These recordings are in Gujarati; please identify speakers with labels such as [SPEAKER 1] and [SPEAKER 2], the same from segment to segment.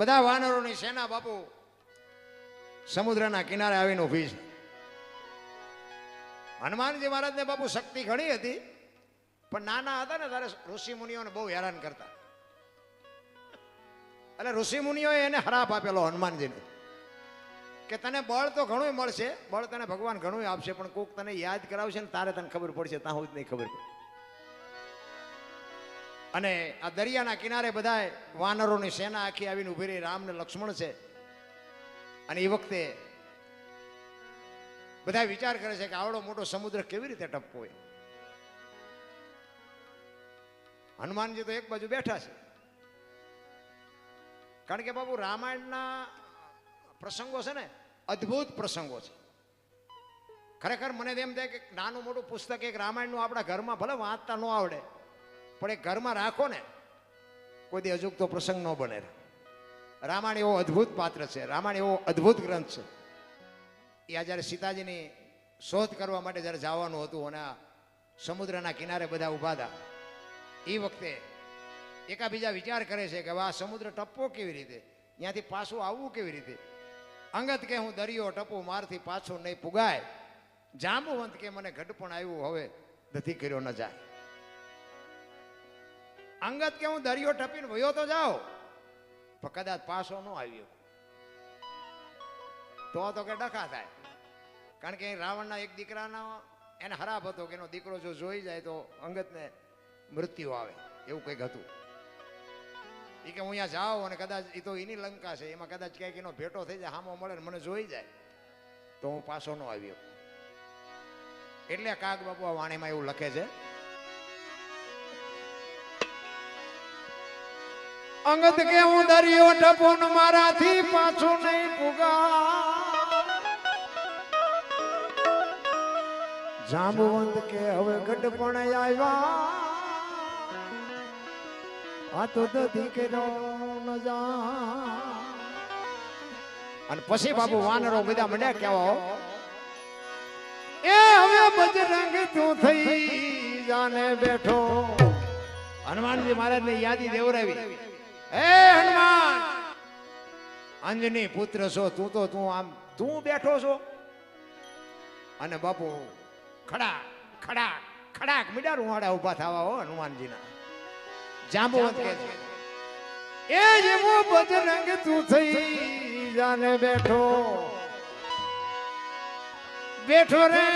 [SPEAKER 1] બધા વાનરોની સેના બાપુ સમુદ્રના કિનારે આવીને ઊભી છે. હનુમાનજી મહારાજને બાપુ શક્તિ ઘણી હતી, પણ નાના હતા ને ત્યારે ઋષિ મુનિઓને બહુ હેરાન કરતા. એટલે ઋષિ મુનિઓએ એને હરાપ આપેલો હનુમાનજીને કે તને બળ તો ઘણું મળશે, બળ તને ભગવાન ઘણું આપશે, પણ કોક તને યાદ કરાવશે ને તારે તને ખબર પડશે, ત્યાં જ નહીં ખબર પડે. અને આ દરિયાના કિનારે બધા વાનરોની સેના આખી આવીને ઉભી રહી. રામ ને લક્ષ્મણ છે. અને એ વખતે બધા વિચાર કરે છે કે આવડો મોટો સમુદ્ર કેવી રીતે ટપકો હોય. હનુમાનજી તો એક બાજુ બેઠા છે, કારણ કે બાબુ રામાયણના પ્રસંગો છે ને અદ્ભુત પ્રસંગો છે. ખરેખર મને એમ થાય કે નાનું મોટું પુસ્તક એક રામાયણનું આપણા ઘરમાં ભલે વાંચતા ન આવડે, પણ એક ઘરમાં રાખો ને કોઈ દી અજુગતો પ્રસંગ ન બને. રામાયણ એવો અદ્ભુત પાત્ર છે, રામાયણ એવો અદ્ભુત ગ્રંથ છે. એ આ જ્યારે સીતાજીની શોધ કરવા માટે જ્યારે જવાનું હતું અને આ સમુદ્રના કિનારે બધા ઊભા હતા, એ વખતે એકાબીજા વિચાર કરે છે કે આ સમુદ્ર ટપવો કેવી રીતે, ત્યાંથી પાછું આવવું કેવી રીતે. અંગત કે હું દરિયો ટપું, મારથી પાછું નહીં પુગાય. જાંબુવંત કે મને ઘડપણ આવ્યું, હવે નથી કર્યો ન જાય. અંગત કે હું દરિયો ટપીને વયો તો જાઓ, પણ કદાચ પાછો ન આવ્યો તો કે ડખા થાય. કારણ કે રાવણના એક દીકરાના એને હરાપ હતો કે એનો દીકરો જો જોઈ જાય તો અંગતને મૃત્યુ આવે, એવું કંઈક હતું. એ કે હું અહીંયા જાઉં અને કદાચ એ તો એની લંકા છે, એમાં કદાચ ક્યાંક એનો ભેટો થઈ જાય, હામો મળે ને મને જોઈ જાય તો હું પાછો ન આવ્યો. એટલે કાગ બાપુ આ વાણીમાં એવું લખે છે, અંગત કે હું દરિયો ટપોન મારાથી પાછું નહીં પુગા. જાંબુવંત કે હવે ગઢપણ આવ્યા, આ તો દીકરો ન જા. અને પછી બાપુ વાનરો બધા મંડ્યા કેવા, એ હવે બજરંગ તું થઈ જાને બેઠો. હનુમાનજી મહારાજ ની યાદી દેવરાવી, હે હનુમાન, અંજની પુત્ર છો તું, તો તું બેઠો છો. અને બાપુ ખડાક ખડાક ખડાક મીડા રૂવાડા ઉભા થવા હો હનુમાનજીના. જાંબુવંત કે છે, એ જેવો બજરંગ તું થઈ જાને બેઠો, બેઠો રે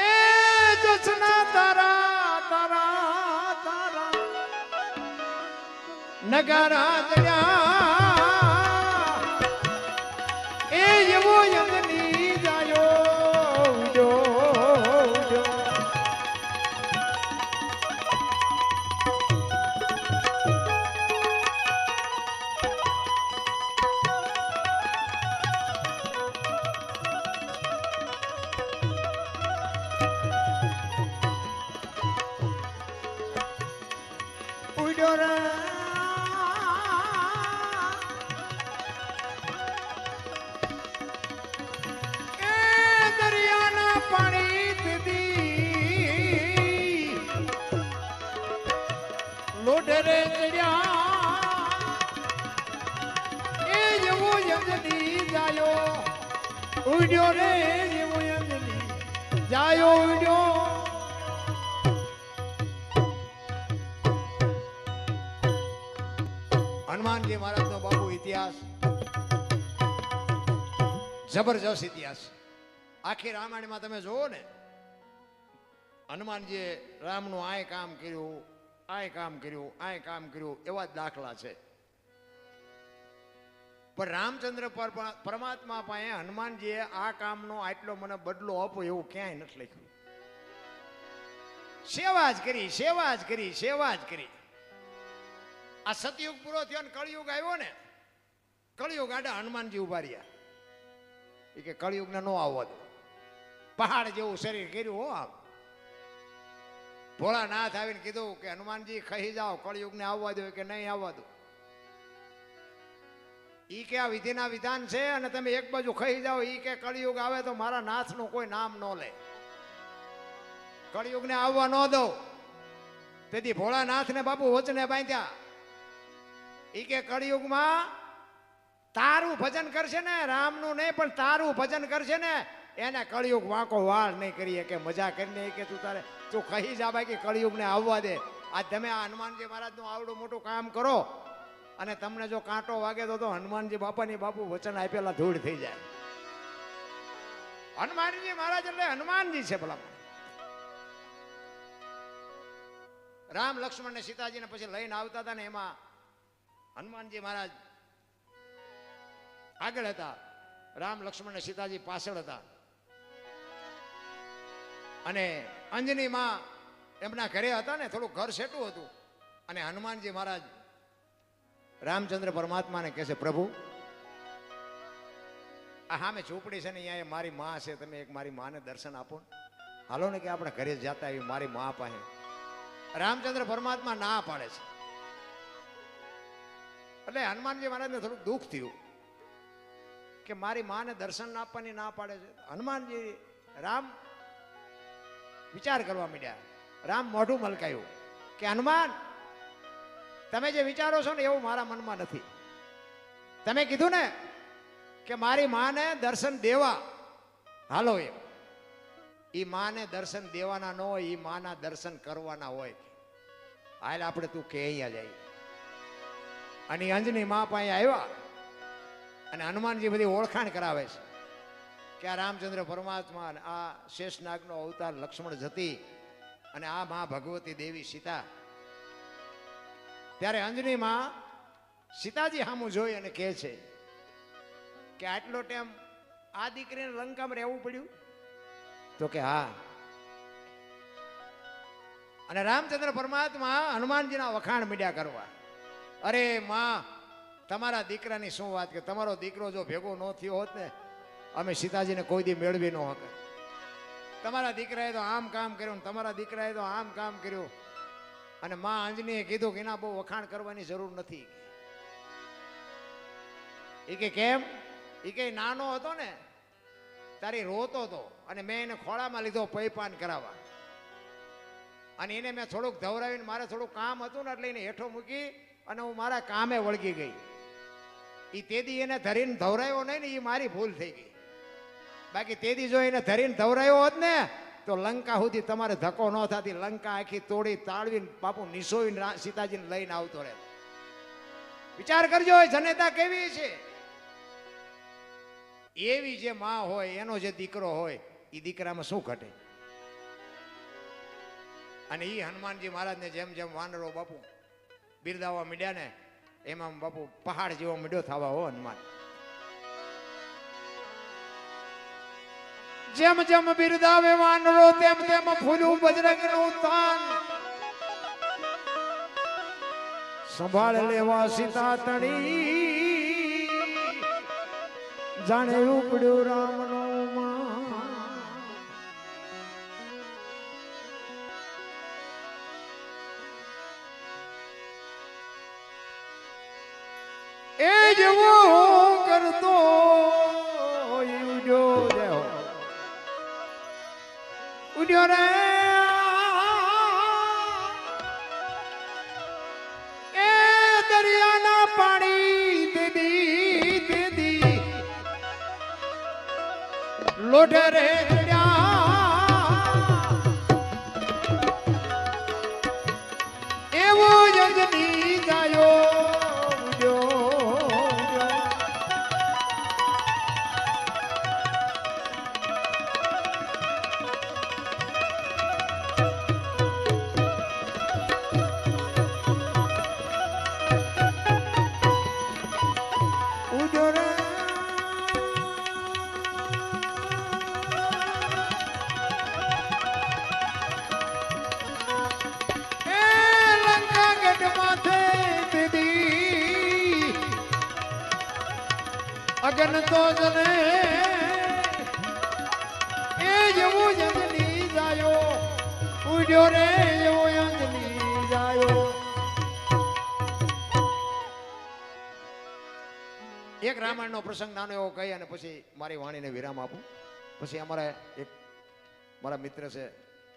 [SPEAKER 1] એ જસના તારા તારા તારા નગારા દયા, એ એવો યમની જાયો ઉડો ઉડો. ઉડો રે લોઢરે ચડ્યા, એ જેવો યમની જાયો ઉડ્યો રે, જેવો યમની જાયો ઉડ્યો. હનુમાનજી મહારાજનો બાપુ ઇતિહાસ જબરજસ્ત ઇતિહાસ. આખી રામાયણમાં તમે જોવો ને, હનુમાનજીએ રામનું આય કામ કર્યું, આય કામ કર્યું, આય કામ કર્યું, એવા જ દાખલા છે. પણ રામચંદ્ર પરમાત્મા પાસે હનુમાનજીએ આ કામનો આટલો મને બદલો આપો એવું ક્યાંય નથી લખ્યું. સેવા જ કરી, સેવા જ કરી, સેવા જ કરી. આ સતયુગ પૂરો થયો ને કળિયુગ આવ્યો ને, કળિયુગ આડા હનુમાનજી ઉભા રહ્યા. એ કે કળિયુગને નો આવવા દો, પહાડ જેવું શરીર કર્યું હો. આમ ભોળાનાથ આવીને કીધું કે હનુમાનજી ખહી જાઓ, કળિયુગને આવવા દો કે નહીં આવવા દો. ઈ કે આ વિધિના વિધાન છે અને તમે એક બાજુ ખહી જાઓ. ઈ કે કળિયુગ આવે તો મારા નાથનું કોઈ નામ ન લે, કળિયુગને આવવા ન દો. તેથી ભોળાનાથને બાપુ વચને બાંધ્યા ઈ કે કળિયુગમાં તારું ભજન કરશે ને, રામનું નહીં પણ તારું ભજન કરશે ને, એને કળિયુગ વાંકો વાળ નહીં કરીએ કે મજા કરીને કે તું કહી જા ભાઈ કે કળિયુગને આવવા દે. આ તમે આ હનુમાનજી મહારાજનું આવડું મોટું કામ કરો અને તમને જો કાંટો વાગે તો હનુમાનજી બાપાની બાપુ વચન આપેલા ધૂળ થઈ જાય. હનુમાનજી મહારાજ એટલે હનુમાનજી છે ભલા. રામ લક્ષ્મણ ને સીતાજીને પછી લઈને આવતા હતા ને એમાં હનુમાનજી મહારાજ આગળ હતા, રામ લક્ષ્મણ ને સીતાજી પાછળ હતા. અને અંજની માં એમના ઘરે હતા ને, થોડું ઘર સેટું હતું. અને હનુમાનજી મહારાજ રામચંદ્ર પરમાત્માને કહે છે, પ્રભુ આ સામે ઝૂંપડી છે ને, અહીંયા મારી માં છે, તમે એક મારી માને દર્શન આપો ને, હાલો ને કે આપણે ઘરે જતા આવી મારી માં પાસે. રામચંદ્ર પરમાત્મા ના પાડે છે. એટલે હનુમાનજી મહારાજને થોડુંક દુઃખ થયું કે મારી માને દર્શન આપવાની ના પાડે છે. હનુમાનજી રામ વિચાર કરવા માંડ્યા. રામ મોઢું મલકાયું કે હનુમાન, તમે જે વિચારો છો ને એવું મારા મનમાં નથી. તમે કીધું ને કે મારી માને દર્શન દેવા, હાલો એમ. ઈ માને દર્શન દેવાના ન હોય, ઈ માના દર્શન કરવાના હોય. હાલ આપણે તું કે અહીંયા જાય. અને અંજની મા પાસે આવ્યા અને હનુમાનજી બધી ઓળખાણ કરાવે છે કે આ રામચંદ્ર પરમાત્મા, આ શેષનાગનો અવતાર લક્ષ્મણ જતી અને આ મા ભગવતી દેવી સીતા. ત્યારે અંજની માં સીતાજી સામું જોઈ અને કહે છે કે આટલો ટાઈમ આ દીકરીને લંકામાં રહેવું પડ્યું? તો કે હા. અને રામચંદ્ર પરમાત્મા હનુમાનજીના વખાણ મીડ્યા કરવા. અરે માં, તમારા દીકરાની શું વાત, કે તમારો દીકરો જો ભેગો ન થયો હોત ને, અમે સીતાજીને કોઈ દી મેળવી ન હોત. તમારા દીકરાએ તો આમ કામ કર્યું, તમારા દીકરાએ તો આમ કામ કર્યું. અને માં અંજનીએ કીધું કે એના બહુ વખાણ કરવાની જરૂર નથી. એ કે કેમ? એ કે નાનો હતો ને તારી રોતો હતો અને મેં એને ખોળામાં લીધો પૈપાન કરાવવા. અને એને મેં થોડુંક ધવરાવીને, મારે થોડુંક કામ હતું ને એટલે એને હેઠો મૂકી અને હું મારા કામે વળગી ગઈ. એ તેદી એને ધરીને ધવરાયો નહીં ને, એ મારી ભૂલ થઈ ગઈ. બાકી તેદી જો એને ધરીને ધવરાયો હોત ને તો લંકા સુધી તમારે ધક્કો ન થતી. લંકા આખી તોડી તાળવીને બાપુ નિસોવીને સીતાજીને લઈને આવતો રહે. વિચાર કરજો જનેતા કેવી છે. એવી જે માં હોય, એનો જે દીકરો હોય, એ દીકરામાં શું ઘટે. અને એ હનુમાનજી મહારાજને જેમ જેમ વાનરો બાપુ બિરદાવવા મીડ્યા ને, એમાં બાપુ પહાડ જેવો મીડ્યો થવા. હો હનુમાન, જેમ જેમ બિરદાવે વાનરો તેમ તેમ ફૂલું બજરંગનું તાન. સંભાળ લેવા સીતા તણી, જાણે ઉપડ્યો રામનો માં. એ જેવો કરતો ઉડ્યો રે, એ દરિયાના પાણી તેદી લોઢે રે એવો યજની ગાયો અગન તો જને એ જેવો અંજની જાયો ઉડ્યો રે, એવો અંજની જાયો. એક રામાયણનો પ્રસંગ નાનો એવો કહી અને પછી મારી વાણીને વિરામ આપું. પછી અમારા એક મારા મિત્ર છે,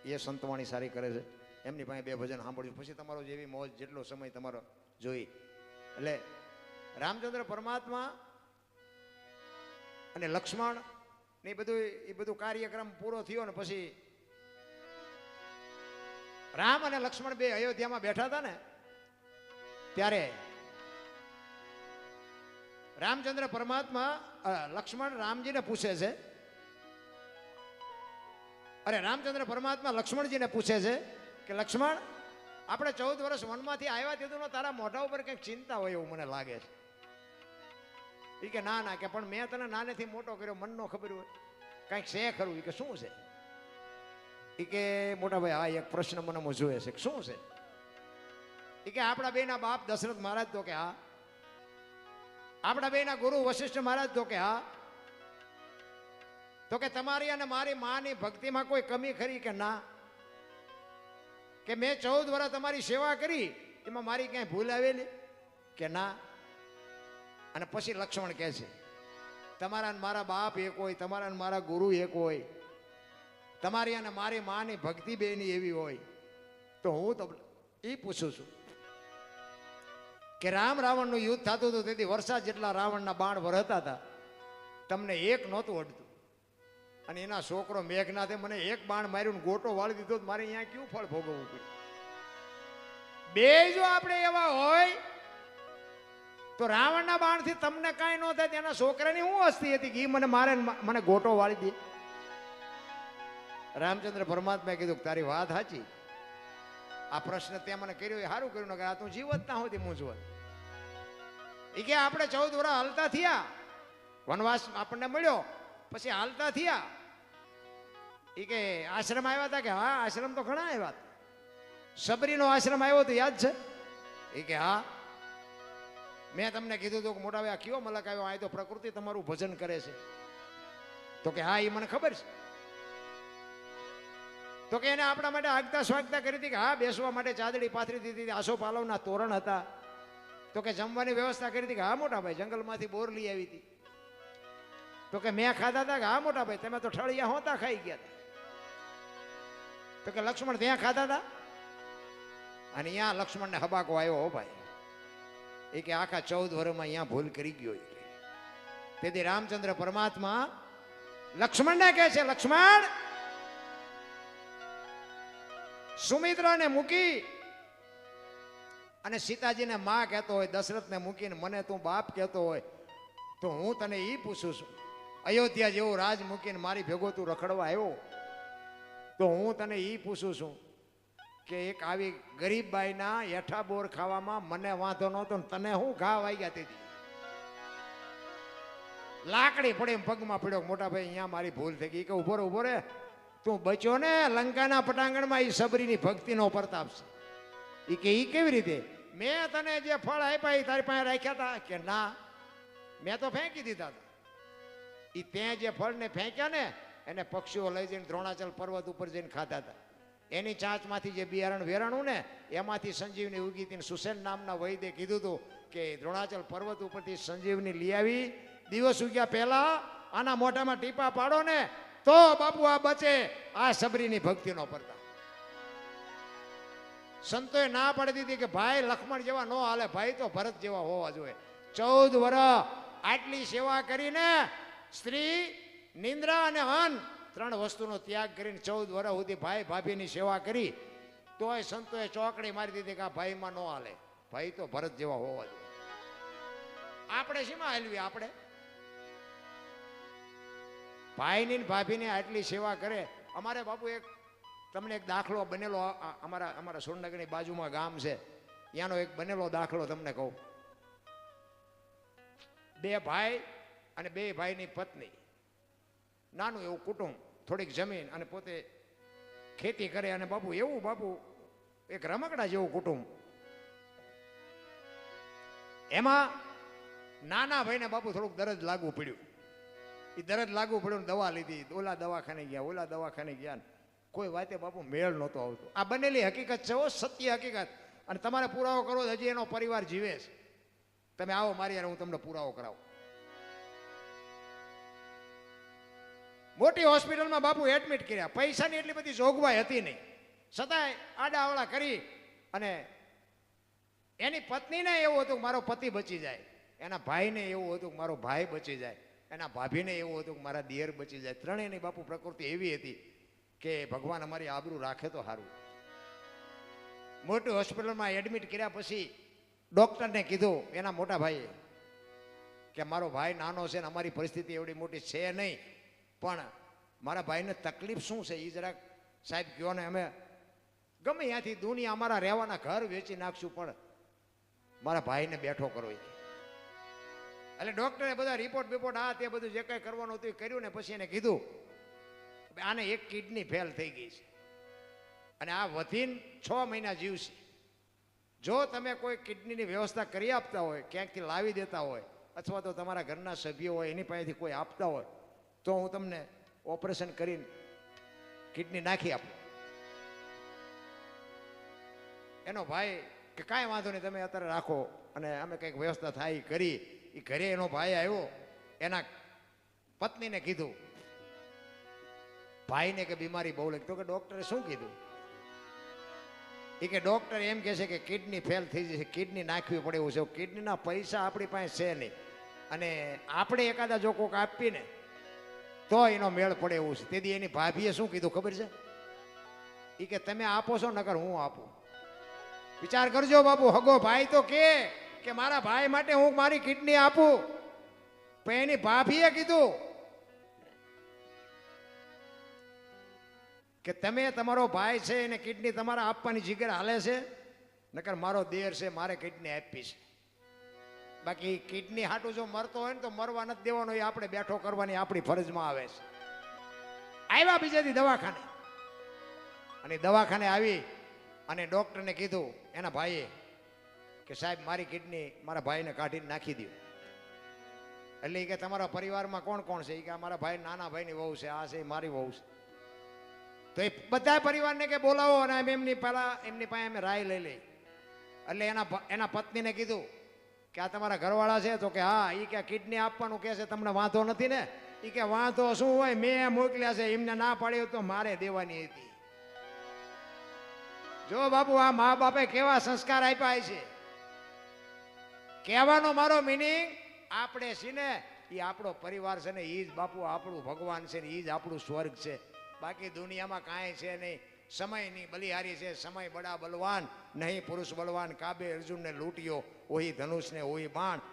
[SPEAKER 1] એ સંતવાણી સારી કરે છે. એમની પાસે 2 ભજન સાંભળ્યું, પછી તમારો જેવી મોજ જેટલો સમય તમારો જોઈ. એટલે રામચંદ્ર પરમાત્મા અને લક્ષ્મણ ને એ બધું કાર્યક્રમ પૂરો થયો ને પછી રામ અને લક્ષ્મણ 2 અયોધ્યામાં બેઠા હતા ને ત્યારે રામચંદ્ર પરમાત્મા લક્ષ્મણ રામજીને પૂછે છે, અરે રામચંદ્ર પરમાત્મા લક્ષ્મણજીને પૂછે છે કે લક્ષ્મણ, આપણે 14 વર્ષ વનમાંથી આવ્યા તેદુનો તારા મોઢા ઉપર કંઈક ચિંતા હોય એવું મને લાગે છે. એ કે ના ના, કે પણ મેં તને નાનેથી મોટો કર્યો, મન નો ખબર હોય કંઈક છે ખરું? એ કે શું છે? એ કે મોટા ભાઈ આ એક પ્રશ્ન મને મૂંઝવે છે. શું છે? એ કે આપણા બેના બાપ દશરથ મહારાજ તો કે હા, આપણા બેના ગુરુ વશિષ્ઠ મહારાજ તો કે હા, તો કે તમારી અને મારી માની ભક્તિમાં કોઈ કમી ખરી કે ના? કે મેં 14 વર્ષ તમારી સેવા કરી એમાં મારી ક્યાંય ભૂલ આવેલી કે ના? અને પછી લક્ષ્મણ કહે છે, તમારા અને મારા બાપ એક હોય, તમારા અને મારા ગુરુ એક હોય, તમારી અને મારી માની ભક્તિ બેની એવી હોય, તો હું તમને એ પૂછું છું કે રામ રાવણનું યુદ્ધ થતું હતું તેથી વરસાદ જેટલા રાવણના બાણ વરસતા હતા, તમને એક નહોતું અડતું, અને એના છોકરો મેઘનાથે મને એક બાણ માર્યું ને ગોટો વાળી દીધો, મારે અહીંયા ક્યું ફળ ભોગવવું પડ્યું? 2 જો આપણે એવા હોય તો રાવણના બાણથી તમને કાંઈ ન થાય, તેના છોકરાની શું હસ્તી હતી કે ઈ મને મારે મને ગોટો વાળી દે? રામચંદ્ર પરમાત્માએ કીધું કે તારી વાત સાચી, આ પ્રશ્ન તે મને કર્યો એ સારું કર્યું, કે આ તું જીવત ના હોતી મૂંઝવત. એ કે આપણે 14 વર્ષ હાલતા થયા, વનવાસ આપણને મળ્યો, પછી હાલતા થયા. એ કે આશ્રમ આવ્યા હતા? કે હા આશ્રમ તો ઘણા આવ્યા હતા. સબરીનો આશ્રમ આવ્યો તો યાદ છે? એ કે હા, મેં તમને કીધું હતું કે મોટા ભાઈ આ કયો મલક આવ્યો, આ તો પ્રકૃતિ તમારું ભજન કરે છે. તો કે હા એ મને ખબર છે. તો કે એને આપણા માટે આગતા સ્વાગતા કરી હતી, કે હા બેસવા માટે ચાદડી પાથરી દીધી, આસો પાલવના તોરણ હતા. તો કે જમવાની વ્યવસ્થા કરી હતી, કે હા મોટા ભાઈ જંગલમાંથી બોર લઈ આવી હતી. તો કે મેં ખાધા હતા? કે હા મોટા ભાઈ તમે તો ઠળિયા હોતા ખાઈ ગયા હતા. તો કે લક્ષ્મણ ત્યાં ખાધા હતા? અને અહીંયા લક્ષ્મણને હબાકો આવ્યો હો ભાઈ. એ કે આખા 14 વર્ષમાં અહીંયા ભૂલ કરી ગયો. તેથી રામચંદ્ર પરમાત્મા લક્ષ્મણને કહે છે, લક્ષ્મણ, સુમિત્રાને મૂકી અને સીતાજીને માં કહેતો હોય, દશરથને મૂકીને મને તું બાપ કહેતો હોય, તો હું તને એ પૂછું છું, અયોધ્યા જેવો રાજ મૂકીને મારી ભેગો તું રખડવા આવ્યો, તો હું તને એ પૂછું છું કે એક આવી ગરીબ બાઈના હેઠા બોર ખાવામાં મને વાંધો નહોતો, તને શું ઘા વાગ્યા તેથી? લાકડી પડે પગમાં પડ્યો, મોટા ભાઈ અહીંયા મારી ભૂલ થઈ ગઈ. કે ઉભો રે, તું બચ્યો ને લંકાના પટાંગણમાં, એ સબરીની ભક્તિનો પ્રતાપ છે. એ કે ઈ કેવી રીતે? મેં તને જે ફળ આપ્યા એ તારી પાસે રાખ્યા હતા? કે ના, મેં તો ફેંકી દીધા હતા. એ ત્યાં જે ફળને ફેંક્યા ને એને પક્ષીઓ લઈ જઈને દ્રોણાચલ પર્વત ઉપર જઈને ખાતા હતા. એની ચાંચમાંથી જે બિયારણ વેરાણું ને એમાંથી સંજીવની ઉગી હતી. સુસેન નામના વૈદ્ય કીધું હતું કે દ્રોણાચલ પર્વત ઉપરથી સંજીવની લઈ આવી, દિવસ ઉગ્યા પહેલા આના મોઢામાં ટીપા પાડો ને તો બાપુ આ બચે. આ સબરીની ભક્તિનો પ્રતાપ. સંતોએ ના પાડી દીધી કે ભાઈ લક્ષ્મણ જેવા નો હાલે, ભાઈ તો ભરત જેવા હોવા જોઈએ. 14 વર્ષ આટલી સેવા કરીને સ્ત્રી, નિંદ્રા અને અન્ન 3 વસ્તુનો ત્યાગ કરીને 14 વર્ષ સુધી ભાઈ ભાભીની સેવા કરી, તોય સંતોએ ચોકડી મારી દીધી કે આ ભાઈમાં નો હાલે, ભાઈ તો ભરત જેવા હોવા જોઈએ. આપણે શેમાં હાલવી? આપણે ભાઈની ભાભીની આટલી સેવા કરે. અમારે બાપુ એક તમને એક દાખલો બનેલો, અમારા સુરનગરની બાજુમાં ગામ છે, ત્યાંનો એક બનેલો દાખલો તમને કહું. 2 ભાઈ અને 2 ભાઈની પત્ની, નાનું એવું કુટુંબ, થોડીક જમીન અને પોતે ખેતી કરે. અને બાપુ એવું બાપુ એક રમકડા જેવું કુટુંબ. એમાં નાના ભાઈને બાપુ થોડુંક દરદ લાગુ પડ્યું. એ દરદ લાગુ પડ્યું, દવા લીધી, ઓલા દવાખાને ગયા, ઓલા દવાખાને ગયા, કોઈ વાતે બાપુ મેળ નહોતો આવતો. આ બનેલી હકીકત છે, સત્ય હકીકત. અને તમારે પુરાવો કરવો, હજી એનો પરિવાર જીવે છે. તમે આવો મારી યાર, હું તમને પુરાવો કરાવું. મોટી હોસ્પિટલમાં બાપુ એડમિટ કર્યા. પૈસાની એટલી બધી જોગવાઈ હતી નહીં. છતાંય આડાવડા કરી અને એની પત્નીને એવું હતું કે મારો પતિ બચી જાય, એના ભાઈને એવું હતું કે મારો ભાઈ બચી જાય, એના ભાભીને એવું હતું કે મારા દિયર બચી જાય. ત્રણેયની બાપુ પ્રકૃતિ એવી હતી કે ભગવાન અમારી આબરૂ રાખે તો સારું. મોટી હોસ્પિટલમાં એડમિટ કર્યા પછી ડૉક્ટરને કીધું એના મોટા ભાઈએ કે મારો ભાઈ નાનો છે ને અમારી પરિસ્થિતિ એવડી મોટી છે નહીં, પણ મારા ભાઈને તકલીફ શું છે એ જરાક સાહેબ કહો ને, અમે ગમે ત્યાંથી દુનિયા અમારા રહેવાના ઘર વેચી નાખશું પણ મારા ભાઈને બેઠો કરો. એટલે ડૉક્ટરે બધા રિપોર્ટ આ તે બધું જે કંઈ કરવાનું હતું એ કર્યું ને પછી એને કીધું આને એક કિડની ફેલ થઈ ગઈ છે અને આ વધીને 6 મહિના જીવશે. જો તમે કોઈ કિડનીની વ્યવસ્થા કરી આપતા હોય, ક્યાંકથી લાવી દેતા હોય, અથવા તો તમારા ઘરના સભ્યો હોય એની પાસેથી કોઈ આપતા હોય તો હું તમને ઓપરેશન કરીને કિડની નાખી આપું. એનો ભાઈ કે કાંઈ વાંધો નહીં, તમે અત્યારે રાખો અને અમે કંઈક વ્યવસ્થા થાય એ કરી. એ ઘરે એનો ભાઈ આવ્યો, એના પત્નીને કીધું ભાઈને કે બીમારી બહુ લાગી. તો કે ડૉક્ટરે શું કીધું? એ કે ડૉક્ટર એમ કહે છે કે કિડની ફેલ થઈ જશે, કિડની નાખવી પડે એવું છે. કિડનીના પૈસા આપણી પાસે છે નહીં અને આપણે એકાદા જો કોક આપીને તો એનો મેળ પડે એવું છે. તેથી એની ભાભીએ શું કીધું ખબર છે? એ કે તમે આપો છો નકર હું આપું. વિચાર કરજો બાપુ, હગો ભાઈ તો કે મારા ભાઈ માટે હું મારી કિડની આપું, પણ એની ભાભીએ કીધું કે તમે તમારો ભાઈ છે એને કિડની તમારા આપવાની જીગર હાલે છે, નકર મારો દેર છે મારે કિડની આપી છે. બાકી કિડની હાટું જો મરતો હોય ને તો મરવા નથી દેવાનો, એ આપણે બેઠો કરવાની આપણી ફરજમાં આવે છે. આવ્યા બીજેથી દવાખાને અને દવાખાને આવી અને ડૉક્ટરને કીધું એના ભાઈએ કે સાહેબ મારી કિડની મારા ભાઈને કાઢીને નાખી દો. એટલે એ કે તમારા પરિવારમાં કોણ કોણ છે? એ કે મારા ભાઈ નાના ભાઈની વહુ છે, આ છે મારી વહુ છે. તો એ બધા પરિવારને કે બોલાવો અને એમની પાસે અમે રાય લઈ લઈ. એટલે એના પત્નીને કીધું કે આ તમારા ઘરવાળા છે? તો કે હા. એ કે કિડની આપવાનું કહે છે, તમને વાંધો નથી ને? એ કે વાંધો શું હોય, મેં મોકલ્યા છે, એમને ના પાડ્યું તો મારે દેવાની હતી. જો બાપુ આ મા બાપે કેવા સંસ્કાર આપ્યા છે. કહેવાનો મારો મિનિંગ આપણે છે ને એ આપણો પરિવાર છે ને એ જ બાપુ આપણું ભગવાન છે ને એ જ આપણું સ્વર્ગ છે. બાકી દુનિયામાં કાંઈ છે નહીં. સમયની બલિહારી છે, સમય બડા બલવાન નહીં પુરુષ બલવાન. કાબે અર્જુનને લૂંટ્યો, ઓહી ધનુષ ને ઓહી બાણ.